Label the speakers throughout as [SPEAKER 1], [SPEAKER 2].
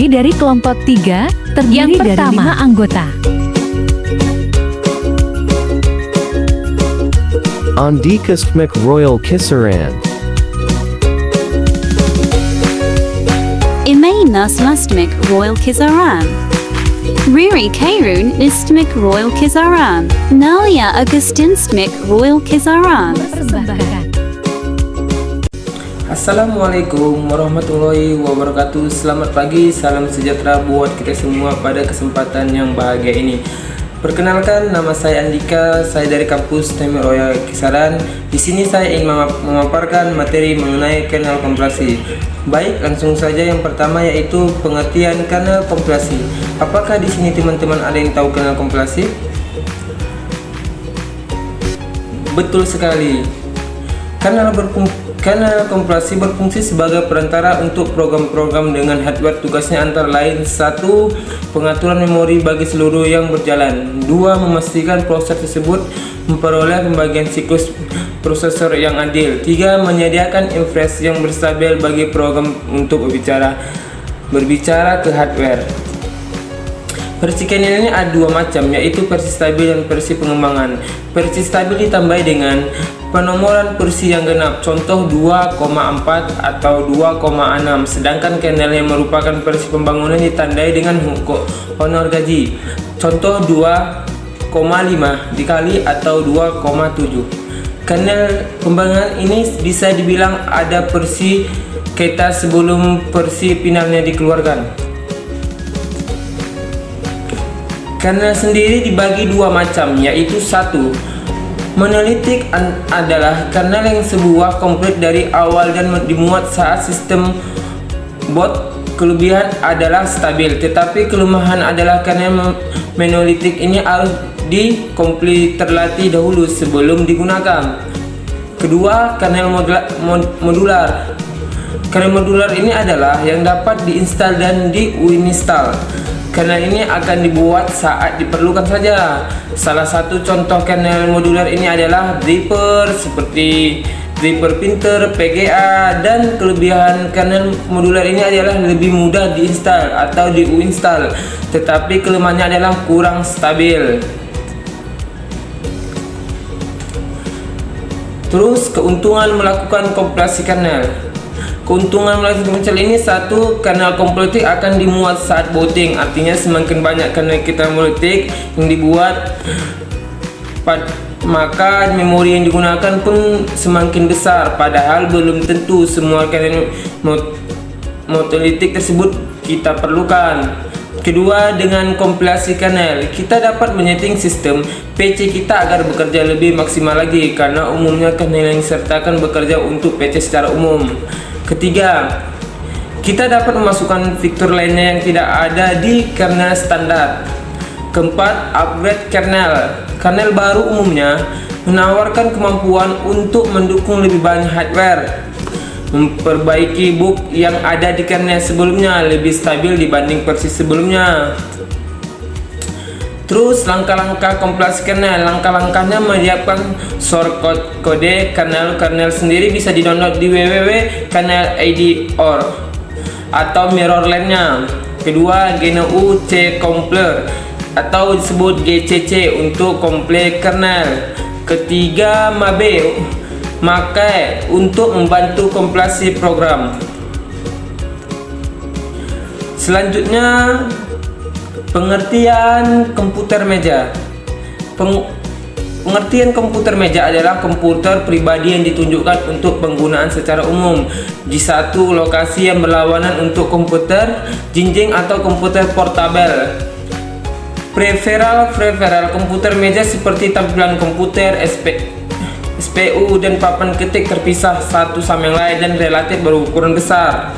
[SPEAKER 1] Kami dari kelompok 3, terdiri dari 5 anggota.
[SPEAKER 2] Andika Smik Royal Kisaran.
[SPEAKER 3] Imaina Slastmik Royal Kisaran. Riri Kairun Istmik Royal Kisaran. Nalia Agustinsmik Royal Kisaran.
[SPEAKER 4] Assalamualaikum warahmatullahi wabarakatuh. Selamat pagi, salam sejahtera buat kita semua pada kesempatan yang bahagia ini. Perkenalkan, nama saya Andika, saya dari kampus Temir Royal Kisaran. Di sini saya ingin memaparkan materi mengenai kernel kompilasi. Baik, langsung saja yang pertama yaitu pengertian kernel kompilasi. Apakah di sini teman-teman ada yang tahu kernel kompilasi? Betul sekali. Kernel kompilasi berfungsi sebagai perantara untuk program-program dengan hardware. Tugasnya antara lain: 1. Pengaturan memori bagi seluruh yang berjalan. 2. Memastikan proses tersebut memperoleh pembagian siklus prosesor yang adil. 3. Menyediakan interface yang berstabil bagi program untuk berbicara ke hardware. Versi kernel ini ada dua macam, yaitu versi stabil dan versi pengembangan. Versi stabil ditambah dengan penomoran versi yang genap, contoh 2,4 atau 2,6, sedangkan kernel yang merupakan versi pembangunan ditandai dengan honor gaji, contoh 2,5 dikali atau 2,7. Kernel pembangunan ini bisa dibilang ada versi kita sebelum versi finalnya dikeluarkan. Kernel sendiri dibagi dua macam, yaitu 1. Monolitik adalah kernel yang sebuah komplit dari awal dan dimuat saat sistem boot. Kelebihan adalah stabil, tetapi kelemahan adalah kernel monolitik ini harus terlatih dahulu sebelum digunakan. Kedua, kernel modular. Kernel modular ini adalah yang dapat diinstal dan diuninstall. Kernel ini akan dibuat saat diperlukan saja. Salah satu contoh kernel modular ini adalah driver seperti driver printer, PGA, dan kelebihan kernel modular ini adalah lebih mudah diinstal atau diuninstall, tetapi kelemahannya adalah kurang stabil. Terus, keuntungan melakukan kompilasi kernel. Keuntungan melakukan kompilasi ini: 1. Kernel kompilasi akan dimuat saat booting, artinya semakin banyak kernel kita monolitik yang dibuat, maka memori yang digunakan pun semakin besar, padahal belum tentu semua kernel monolitik tersebut kita perlukan. Kedua, dengan kompilasi kernel kita dapat menyeting sistem PC kita agar bekerja lebih maksimal lagi, karena umumnya kernel yang disertakan bekerja untuk PC secara umum. Ketiga, kita dapat memasukkan fitur lainnya yang tidak ada di kernel standar. Keempat, upgrade kernel. Kernel baru umumnya menawarkan kemampuan untuk mendukung lebih banyak hardware, memperbaiki bug yang ada di kernel sebelumnya, lebih stabil dibanding versi sebelumnya. Terus, langkah-langkah kompilasi kernel. Langkah-langkahnya menyiapkan source kode kernel. Kernel sendiri bisa di-download di www.kernel.id.org atau mirror lainnya. Kedua, GNU C compiler atau disebut GCC untuk compile kernel. Ketiga, Mabe untuk membantu kompilasi program. Selanjutnya, pengertian komputer meja. Pengertian komputer meja adalah komputer pribadi yang ditunjukkan untuk penggunaan secara umum di satu lokasi yang berlawanan untuk komputer jinjing atau komputer portabel. Preferal komputer meja seperti tampilan komputer, SPU, dan papan ketik terpisah satu sama yang lain dan relatif berukuran besar.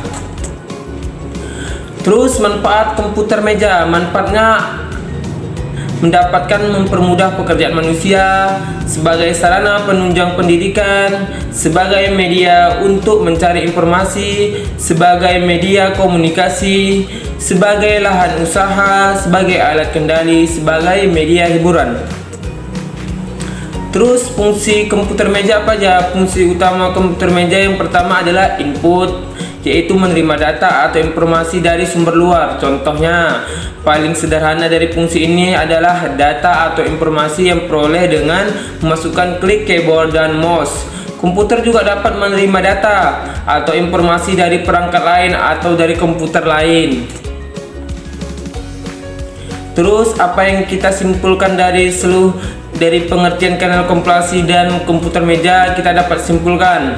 [SPEAKER 4] Terus, manfaat komputer meja. Manfaatnya mempermudah pekerjaan manusia sebagai sarana penunjang pendidikan, sebagai media untuk mencari informasi, sebagai media komunikasi, sebagai lahan usaha, sebagai alat kendali, sebagai media hiburan. Terus, fungsi komputer meja apa aja? Fungsi utama komputer meja yang pertama adalah input, yaitu menerima data atau informasi dari sumber luar. Contohnya, paling sederhana dari fungsi ini adalah data atau informasi yang peroleh dengan memasukkan klik keyboard dan mouse. Komputer juga dapat menerima data atau informasi dari perangkat lain atau dari komputer lain. Terus, apa yang kita simpulkan dari pengertian kernel kompilasi dan komputer meja? Kita dapat simpulkan,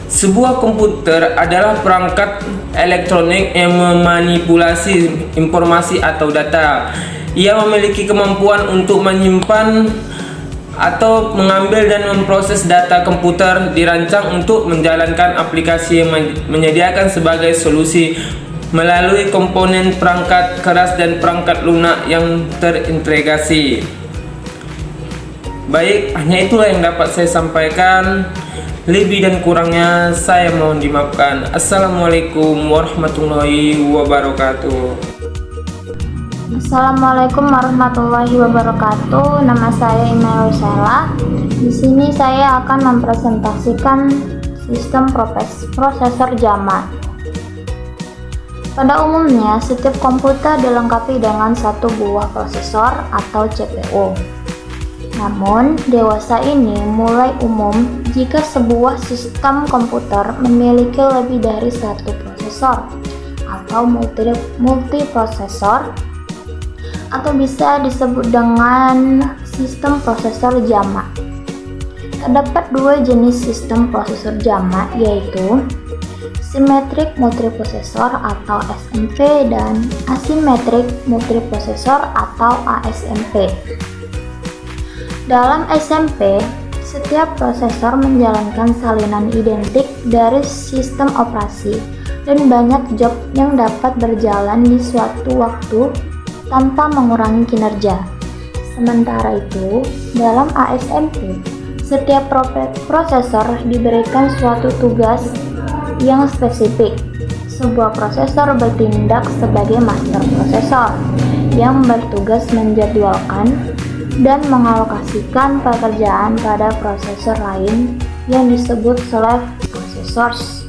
[SPEAKER 4] sebuah komputer adalah perangkat elektronik yang memanipulasi informasi atau data. Ia memiliki kemampuan untuk menyimpan atau mengambil dan memproses data. Komputer dirancang untuk menjalankan aplikasi yang menyediakan sebagai solusi melalui komponen perangkat keras dan perangkat lunak yang terintegrasi. Baik, hanya itulah yang dapat saya sampaikan. Lebih dan kurangnya saya mohon dimaafkan. Assalamualaikum warahmatullahi wabarakatuh.
[SPEAKER 5] Assalamualaikum warahmatullahi wabarakatuh. Nama saya Ina Rosella. Di sini saya akan mempresentasikan sistem prosesor JAMA. Pada umumnya, setiap komputer dilengkapi dengan satu buah prosesor atau CPU. Namun, dewasa ini mulai umum jika sebuah sistem komputer memiliki lebih dari satu prosesor atau multiprosesor, atau bisa disebut dengan sistem prosesor JAMA. Terdapat dua jenis sistem prosesor JAMA, yaitu Symmetric Multiprocessor atau SMP dan Asymmetric Multiprocessor atau ASMP. Dalam SMP, setiap prosesor menjalankan salinan identik dari sistem operasi dan banyak job yang dapat berjalan di suatu waktu tanpa mengurangi kinerja. Sementara itu, dalam ASMP, setiap prosesor diberikan suatu tugas yang spesifik. Sebuah prosesor bertindak sebagai master prosesor yang bertugas menjadwalkan dan mengalokasikan pekerjaan pada prosesor lain yang disebut slave processors.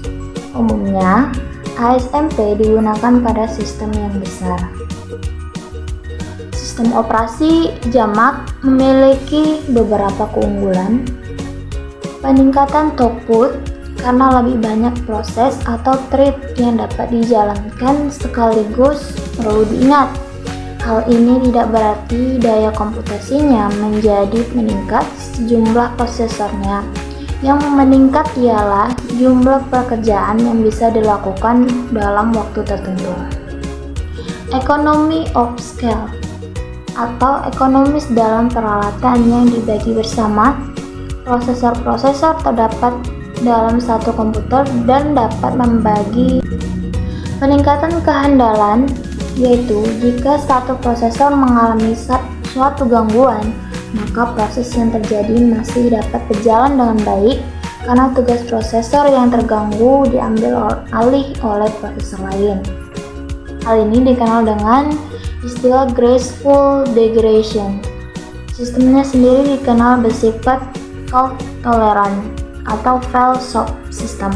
[SPEAKER 5] Umumnya, ASMP digunakan pada sistem yang besar. Sistem operasi JAMA memiliki beberapa keunggulan. Peningkatan throughput karena lebih banyak proses atau thread yang dapat dijalankan sekaligus perlu diingat. Hal ini tidak berarti daya komputasinya menjadi meningkat sejumlah prosesornya. Yang meningkat ialah jumlah pekerjaan yang bisa dilakukan dalam waktu tertentu. Economy of scale atau ekonomis dalam peralatan yang dibagi bersama. Prosesor-prosesor terdapat dalam satu komputer dan dapat membagi peningkatan kehandalan, yaitu jika satu prosesor mengalami suatu gangguan, maka proses yang terjadi masih dapat berjalan dengan baik karena tugas prosesor yang terganggu diambil alih oleh prosesor lain. Hal ini dikenal dengan istilah graceful degradation. Sistemnya sendiri dikenal bersifat fault tolerant atau fail-safe system.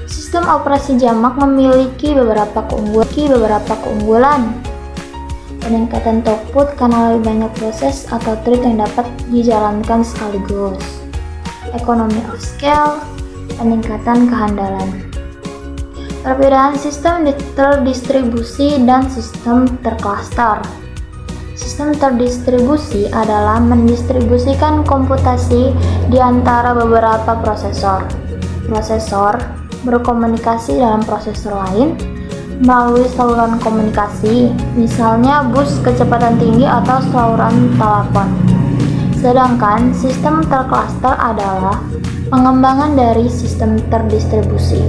[SPEAKER 5] Sistem operasi JAMA memiliki beberapa keunggulan. Peningkatan throughput karena lebih banyak proses atau thread yang dapat dijalankan sekaligus. Economy of scale, peningkatan kehandalan. Perbedaan sistem terdistribusi dan sistem tercluster. Sistem terdistribusi adalah mendistribusikan komputasi di antara beberapa prosesor. Prosesor berkomunikasi dalam prosesor lain melalui saluran komunikasi, misalnya bus kecepatan tinggi atau saluran telepon. Sedangkan sistem tercluster adalah pengembangan dari sistem terdistribusi.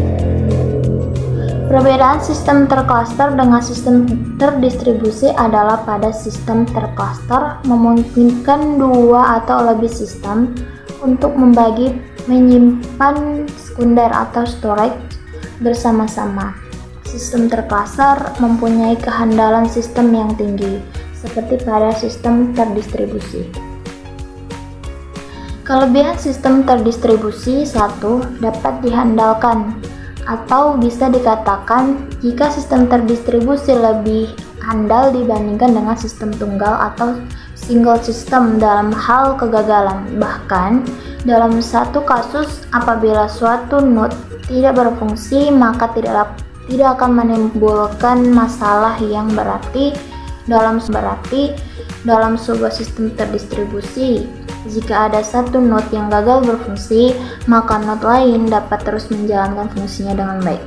[SPEAKER 5] Perbedaan sistem tercluster dengan sistem terdistribusi adalah pada sistem tercluster memungkinkan dua atau lebih sistem untuk menyimpan sekunder atau storage bersama-sama. Sistem tercluster mempunyai kehandalan sistem yang tinggi, seperti pada sistem terdistribusi. Kelebihan sistem terdistribusi: 1. Dapat dihandalkan, atau bisa dikatakan jika sistem terdistribusi lebih handal dibandingkan dengan sistem tunggal atau single system dalam hal kegagalan. Bahkan, dalam satu kasus, apabila suatu node tidak berfungsi, maka tidak akan menimbulkan masalah yang berarti dalam sebuah sistem terdistribusi. Jika ada satu node yang gagal berfungsi, maka node lain dapat terus menjalankan fungsinya dengan baik.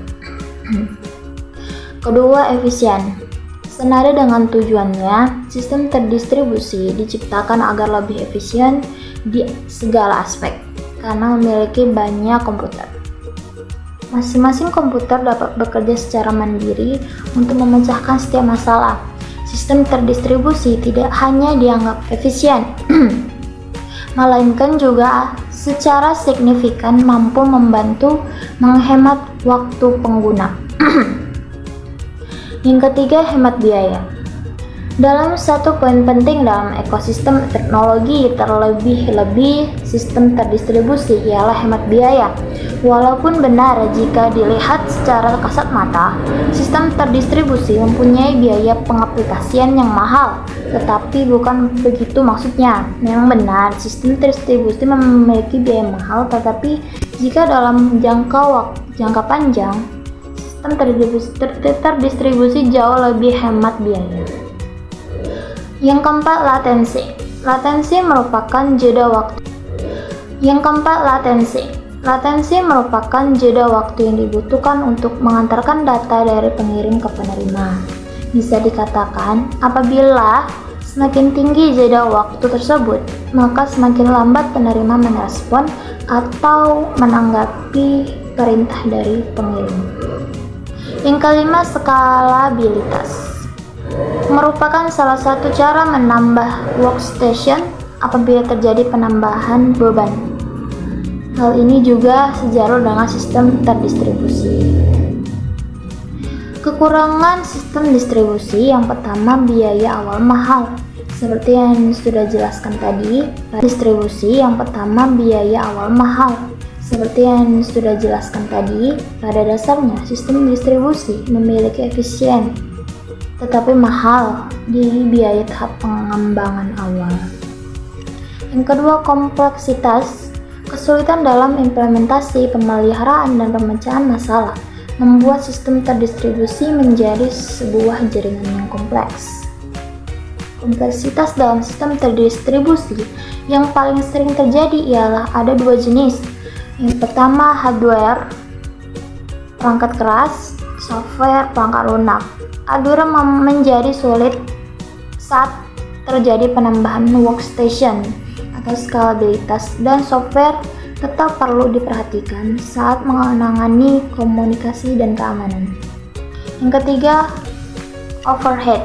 [SPEAKER 5] Kedua, efisien. Senada dengan tujuannya, sistem terdistribusi diciptakan agar lebih efisien di segala aspek karena memiliki banyak komputer. Masing-masing komputer dapat bekerja secara mandiri untuk memecahkan setiap masalah. Sistem terdistribusi tidak hanya dianggap efisien, melainkan juga secara signifikan mampu membantu menghemat waktu pengguna. Yang ketiga, hemat biaya. Dalam satu poin penting dalam ekosistem teknologi, terlebih-lebih sistem terdistribusi, ialah hemat biaya. Walaupun benar jika dilihat secara kasat mata, sistem terdistribusi mempunyai biaya pengaplikasian yang mahal, tetapi bukan begitu maksudnya. Memang benar, sistem terdistribusi memiliki biaya mahal, tetapi jika dalam jangka panjang, sistem terdistribusi jauh lebih hemat biaya. Yang keempat, latensi. Latensi merupakan jeda waktu. Latensi merupakan jeda waktu yang dibutuhkan untuk mengantarkan data dari pengirim ke penerima. Bisa dikatakan, apabila semakin tinggi jeda waktu tersebut, maka semakin lambat penerima merespon atau menanggapi perintah dari pengirim. Yang kelima, skalabilitas. Merupakan salah satu cara menambah workstation apabila terjadi penambahan beban. Hal ini juga sejalan dengan sistem terdistribusi. Kekurangan sistem distribusi: yang pertama, biaya awal mahal. Seperti yang sudah jelaskan tadi, pada dasarnya sistem distribusi memiliki efisien, tetapi mahal di biaya tahap pengembangan awal. Yang kedua, kompleksitas. Kesulitan dalam implementasi, pemeliharaan, dan pemecahan masalah membuat sistem terdistribusi menjadi sebuah jaringan yang kompleks. Kompleksitas dalam sistem terdistribusi yang paling sering terjadi ialah ada dua jenis. Yang pertama, hardware, perangkat keras, software, perangkat lunak. Hardware menjadi sulit saat terjadi penambahan workstation atau skalabilitas, dan software tetap perlu diperhatikan saat menangani komunikasi dan keamanan. Yang ketiga, overhead.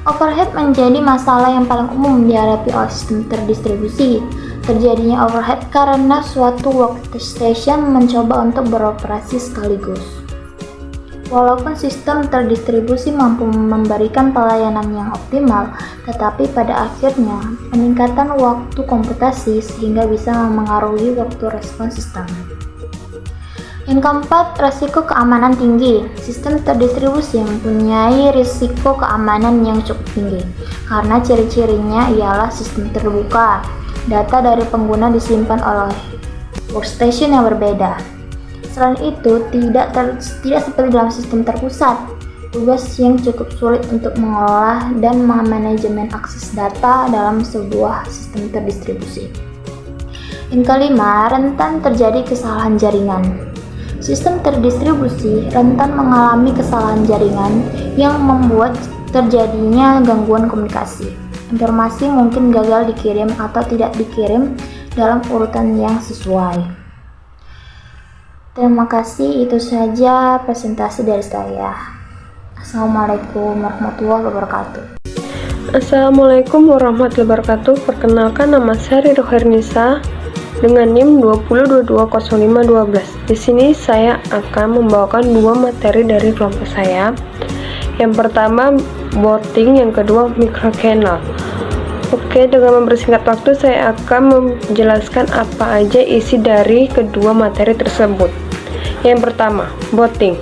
[SPEAKER 5] Overhead menjadi masalah yang paling umum dihadapi oleh sistem terdistribusi. Terjadinya overhead karena suatu workstation mencoba untuk beroperasi sekaligus. Walaupun sistem terdistribusi mampu memberikan pelayanan yang optimal, tetapi pada akhirnya peningkatan waktu komputasi sehingga bisa memengaruhi waktu respon sistem. Yang keempat, risiko keamanan tinggi. Sistem terdistribusi mempunyai risiko keamanan yang cukup tinggi karena ciri-cirinya ialah sistem terbuka. Data dari pengguna disimpan oleh workstation yang berbeda. Selain itu, tidak seperti dalam sistem terpusat, tugas yang cukup sulit untuk mengolah dan memanajemen akses data dalam sebuah sistem terdistribusi. Yang kelima, rentan terjadi kesalahan jaringan. Sistem terdistribusi rentan mengalami kesalahan jaringan yang membuat terjadinya gangguan komunikasi. Informasi mungkin gagal dikirim atau tidak dikirim dalam urutan yang sesuai. Terima kasih, itu saja presentasi dari saya. Assalamualaikum warahmatullahi wabarakatuh.
[SPEAKER 6] Assalamualaikum warahmatullahi wabarakatuh. Perkenalkan, nama saya Ridho Hernisa dengan NIM 20220512. Di sini saya akan membawakan dua materi dari kelompok saya. Yang pertama, boarding, yang kedua microchannel. Oke, dengan mempersingkat waktu, saya akan menjelaskan apa aja isi dari kedua materi tersebut. Yang pertama, booting.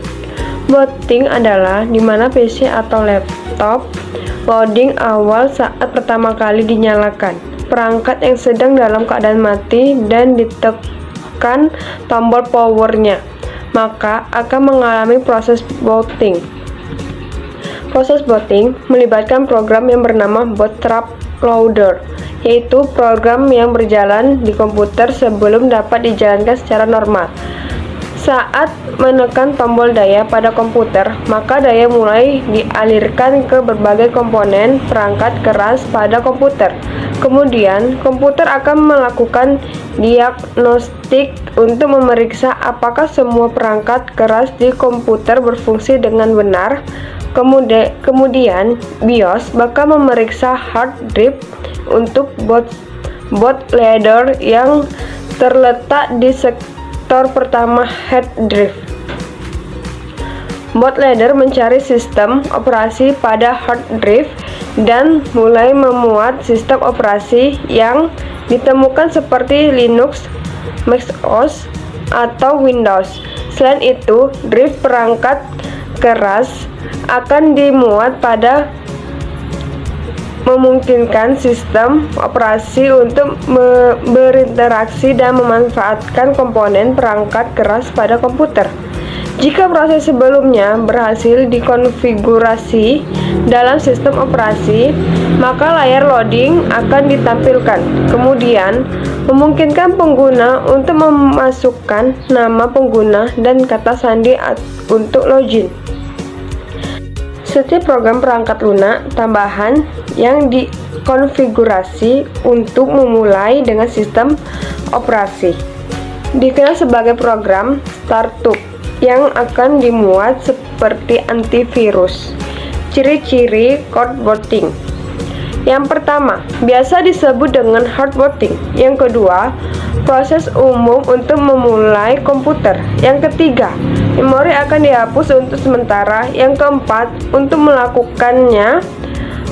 [SPEAKER 6] Booting adalah dimana PC atau laptop loading awal saat pertama kali dinyalakan. Perangkat yang sedang dalam keadaan mati dan ditekan tombol powernya, maka akan mengalami proses booting. Proses booting melibatkan program yang bernama Bootstrap Loader, yaitu program yang berjalan di komputer sebelum dapat dijalankan secara normal. Saat menekan tombol daya pada komputer, maka daya mulai dialirkan ke berbagai komponen perangkat keras pada komputer. Kemudian, komputer akan melakukan diagnostik untuk memeriksa apakah semua perangkat keras di komputer berfungsi dengan benar. Kemudian, BIOS bakal memeriksa hard drive untuk bootloader yang terletak di sektor pertama hard drive. Bootloader mencari sistem operasi pada hard drive dan mulai memuat sistem operasi yang ditemukan seperti Linux, Mac OS, atau Windows. Selain itu, drive perangkat keras akan dimuat pada memungkinkan sistem operasi untuk berinteraksi dan memanfaatkan komponen perangkat keras pada komputer. Jika proses sebelumnya berhasil dikonfigurasi dalam sistem operasi, maka layar loading akan ditampilkan. Kemudian, memungkinkan pengguna untuk memasukkan nama pengguna dan kata sandi untuk login. Setiap program perangkat lunak tambahan yang dikonfigurasi untuk memulai dengan sistem operasi dikenal sebagai program startup yang akan dimuat seperti antivirus. Ciri-ciri hard booting. Yang pertama, biasa disebut dengan hard booting. Yang kedua, proses umum untuk memulai komputer. Yang ketiga, memori akan dihapus untuk sementara. Yang keempat, untuk melakukannya,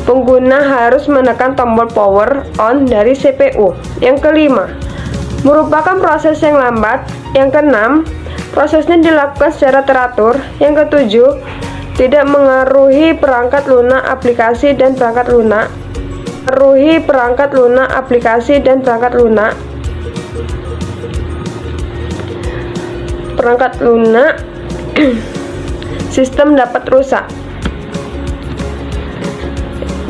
[SPEAKER 6] pengguna harus menekan tombol power on dari CPU. Yang kelima, merupakan proses yang lambat. Yang keenam, prosesnya dilakukan secara teratur. Yang ketujuh, tidak mengaruhi perangkat lunak aplikasi dan perangkat lunak. Perangkat lunak sistem dapat rusak.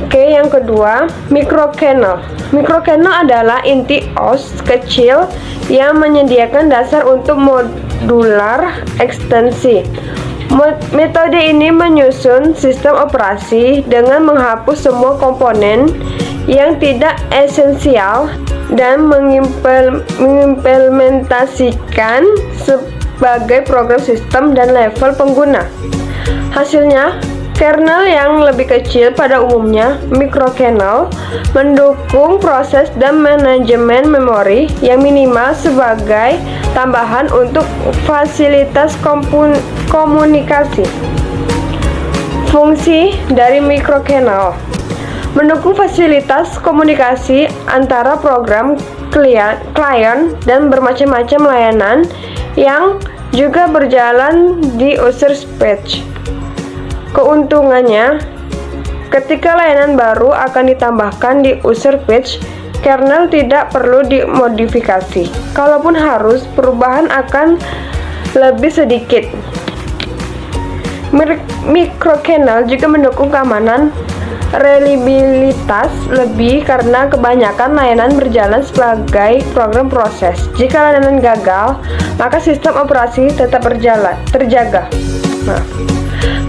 [SPEAKER 6] Oke, yang kedua, microkernel. Microkernel adalah inti OS kecil yang menyediakan dasar untuk modular ekstensi. Metode ini menyusun sistem operasi dengan menghapus semua komponen yang tidak esensial dan mengimplementasikan sebagai program sistem dan level pengguna. Hasilnya, kernel yang lebih kecil pada umumnya, microkernel, mendukung proses dan manajemen memori yang minimal sebagai tambahan untuk fasilitas komunikasi. Fungsi dari microkernel mendukung fasilitas komunikasi antara program klien dan bermacam-macam layanan yang juga berjalan di user space. Keuntungannya, ketika layanan baru akan ditambahkan di user page, kernel tidak perlu dimodifikasi. Kalaupun harus, perubahan akan lebih sedikit. Microkernel juga mendukung keamanan reliabilitas lebih karena kebanyakan layanan berjalan sebagai program proses. Jika layanan gagal, maka sistem operasi tetap terjaga.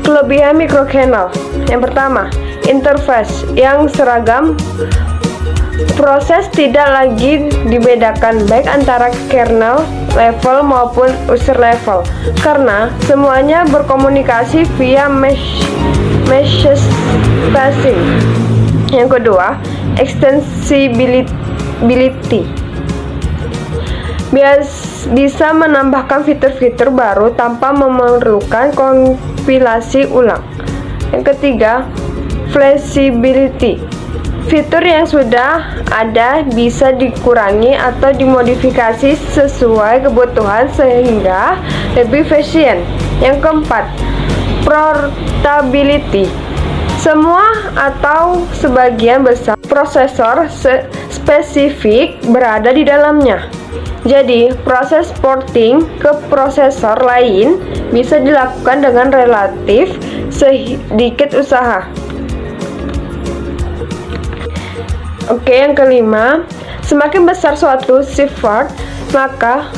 [SPEAKER 6] Kelebihan microkernel. Yang pertama, interface yang seragam. Proses tidak lagi dibedakan baik antara kernel level maupun user level karena semuanya berkomunikasi via message passing. Yang kedua, extensibility. Bisa menambahkan fitur-fitur baru tanpa memerlukan kompilasi ulang. Yang ketiga, flexibility. Fitur yang sudah ada bisa dikurangi atau dimodifikasi sesuai kebutuhan sehingga lebih efisien. Yang keempat, portability. Semua atau sebagian besar prosesor spesifik berada di dalamnya. Jadi, proses porting ke prosesor lain bisa dilakukan dengan relatif sedikit usaha. Oke, yang kelima, semakin besar suatu sifat, maka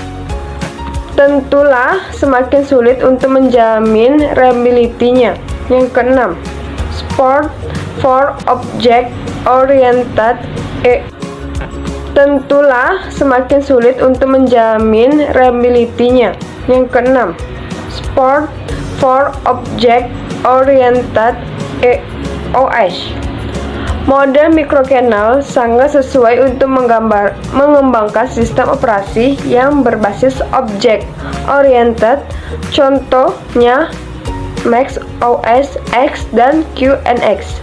[SPEAKER 6] tentulah semakin sulit untuk menjamin reliability-nya. Yang keenam, support for object oriented tentulah semakin sulit untuk menjamin reliability-nya. Yang keenam, support for object oriented OS. Model microkernel sangat sesuai untuk mengembangkan sistem operasi yang berbasis objek oriented, contohnya Mac OS X dan QNX.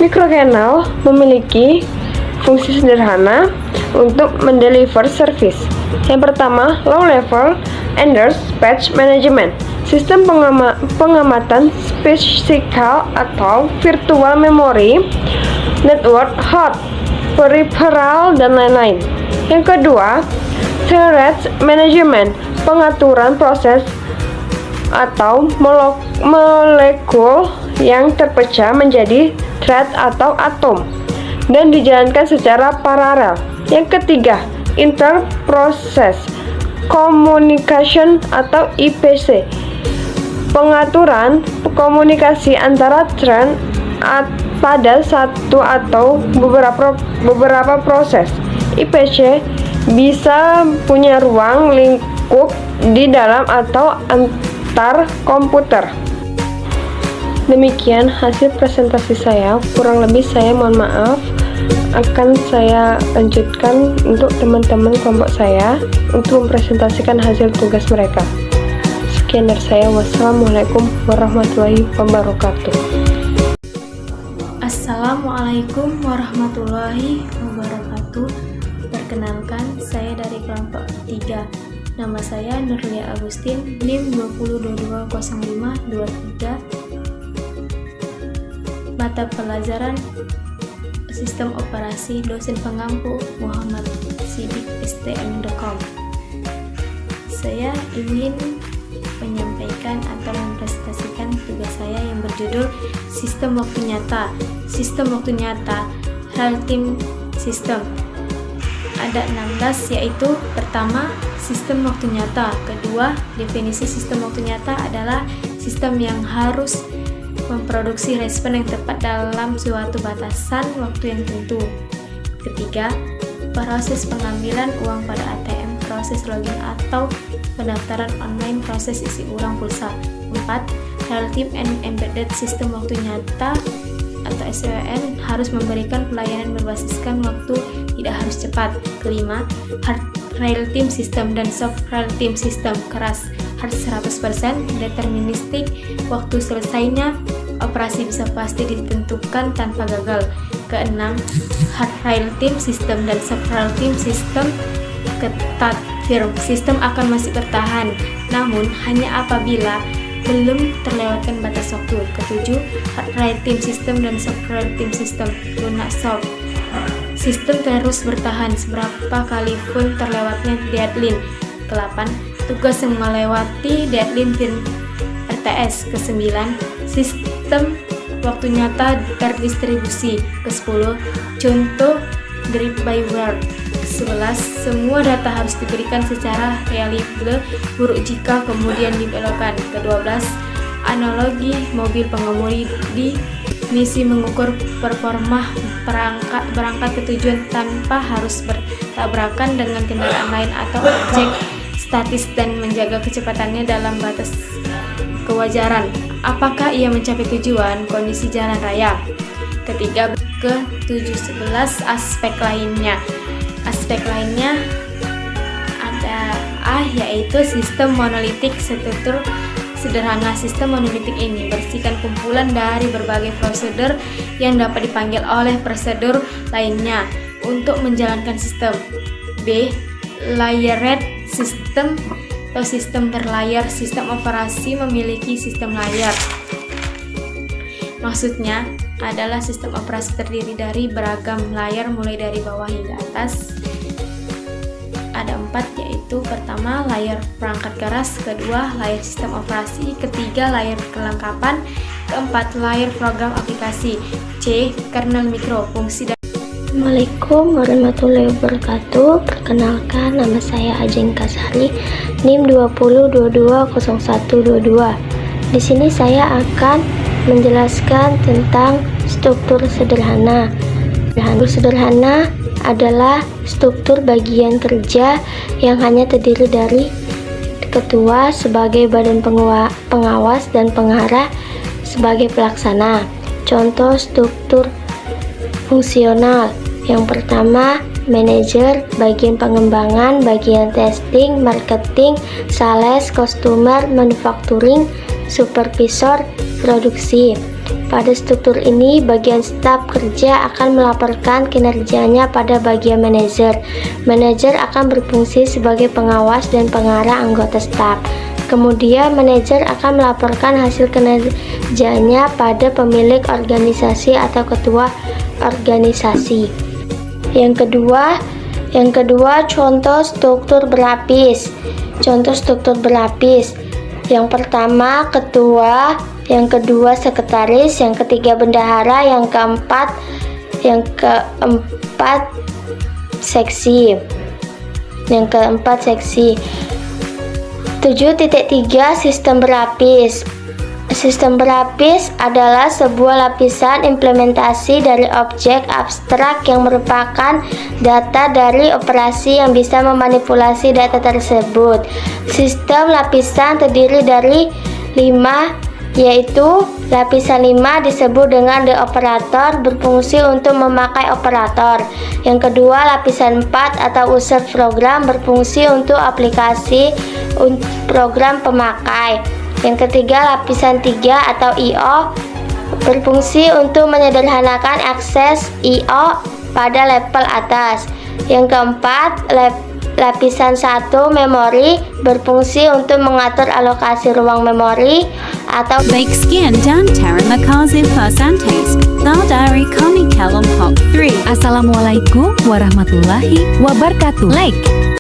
[SPEAKER 6] Microkernel memiliki fungsi sederhana untuk mendeliver service. Yang pertama, low level Enders Patch Management. Sistem pengamatan fisikal atau virtual memory, network host, peripheral, dan lain-lain. Yang kedua, thread management, pengaturan proses atau molekul yang terpecah menjadi thread atau atom dan dijalankan secara paralel. Yang ketiga, interprocess communication atau IPC, pengaturan komunikasi antara thread pada satu atau beberapa proses. IPC bisa punya ruang lingkup di dalam atau antar komputer. Demikian hasil presentasi saya, kurang lebih saya mohon maaf. Akan saya lanjutkan untuk teman-teman kelompok saya untuk mempresentasikan hasil tugas mereka. Sekian dari saya, wassalamualaikum warahmatullahi wabarakatuh.
[SPEAKER 7] Assalamualaikum warahmatullahi wabarakatuh. Perkenalkan, saya dari kelompok 3. Nama saya Nurlia Agustin, NIM 20220523. Mata pelajaran Sistem Operasi, dosen pengampu Muhammad Sidik STM.com. Saya ingin menyampaikan atau mempresentasikan tugas saya yang berjudul Sistem Waktu Nyata. Sistem waktu nyata, real-time system. Ada 16, yaitu pertama, sistem waktu nyata. Kedua, definisi sistem waktu nyata adalah sistem yang harus memproduksi respon yang tepat dalam suatu batasan waktu yang tentu. Ketiga, proses pengambilan uang pada ATM, proses login atau pendaftaran online, proses isi ulang pulsa. 4. Real-time and embedded system waktu nyata atau SWN harus memberikan pelayanan berbasiskan waktu, tidak harus cepat. Kelima, hard real-time system dan soft real-time system, keras, harus 100%, deterministik, waktu selesainya operasi bisa pasti ditentukan tanpa gagal. Keenam, hard real-time system dan soft real-time system ketat, firm, sistem akan masih bertahan, namun hanya apabila belum terlewatkan batas waktu. Ketujuh, hard real-time system dan soft real-time system lunak soft, sistem terus bertahan seberapa kali pun terlewatnya deadline. Ke-8, tugas yang melewati deadline RTS. Ke-9, sistem waktu nyata terdistribusi. Ke-10, contoh drive by wire. Ke-11, semua data harus diberikan secara reliable, buruk jika kemudian dibelokkan. Ke-12, analogi mobil pengemudi di misi mengukur performa berangkat ke tujuan tanpa harus bertabrakan dengan kendaraan lain atau objek statis dan menjaga kecepatannya dalam batas kewajaran. Apakah ia mencapai tujuan kondisi jalan raya? Ketiga, ke-711 aspek lainnya. Aspek lainnya ada A, yaitu sistem monolitik struktur sederhana sistem monolitik ini. Bersihkan kumpulan dari berbagai prosedur yang dapat dipanggil oleh prosedur lainnya untuk menjalankan sistem. B. Layered system atau sistem berlayar. Sistem operasi memiliki sistem layar. Maksudnya adalah sistem operasi terdiri dari beragam layar mulai dari bawah hingga atas. Ada 4, yaitu pertama layar perangkat keras, kedua layar sistem operasi, ketiga layar kelengkapan, keempat layar program aplikasi. C. Kernel mikro, fungsi dan
[SPEAKER 5] Assalamualaikum warahmatullahi wabarakatuh. Perkenalkan, nama saya Ajeng Kasari, NIM 20220122. Di sini saya akan menjelaskan tentang struktur sederhana. Struktur sederhana adalah struktur bagian kerja yang hanya terdiri dari ketua sebagai badan pengawas dan pengarah sebagai pelaksana. Contoh struktur fungsional. Yang pertama, manajer, bagian pengembangan, bagian testing, marketing, sales, customer, manufacturing, supervisor, produksi. Pada struktur ini, bagian staf kerja akan melaporkan kinerjanya pada bagian manajer. Manajer akan berfungsi sebagai pengawas dan pengarah anggota staf. Kemudian, manajer akan melaporkan hasil kinerjanya pada pemilik organisasi atau ketua organisasi. Yang kedua, contoh struktur berlapis. Contoh struktur berlapis. Yang pertama, ketua, yang kedua sekretaris, yang ketiga bendahara, yang keempat seksi. 7.3 Sistem berlapis. Sistem berlapis adalah sebuah lapisan implementasi dari objek abstrak yang merupakan data dari operasi yang bisa memanipulasi data tersebut. Sistem lapisan terdiri dari 5, yaitu lapisan 5 disebut dengan the operator, berfungsi untuk memakai operator. Yang kedua, lapisan 4 atau user program, berfungsi untuk aplikasi program pemakai. Yang ketiga, lapisan 3 atau I/O, berfungsi untuk menyederhanakan akses I/O pada level atas. Yang keempat, lapisan 1 memori, berfungsi untuk mengatur alokasi ruang memori atau
[SPEAKER 3] Baik sekian dan terima kasih persantas. Dari kami Kelompok 3.
[SPEAKER 1] Assalamualaikum warahmatullahi wabarakatuh. Like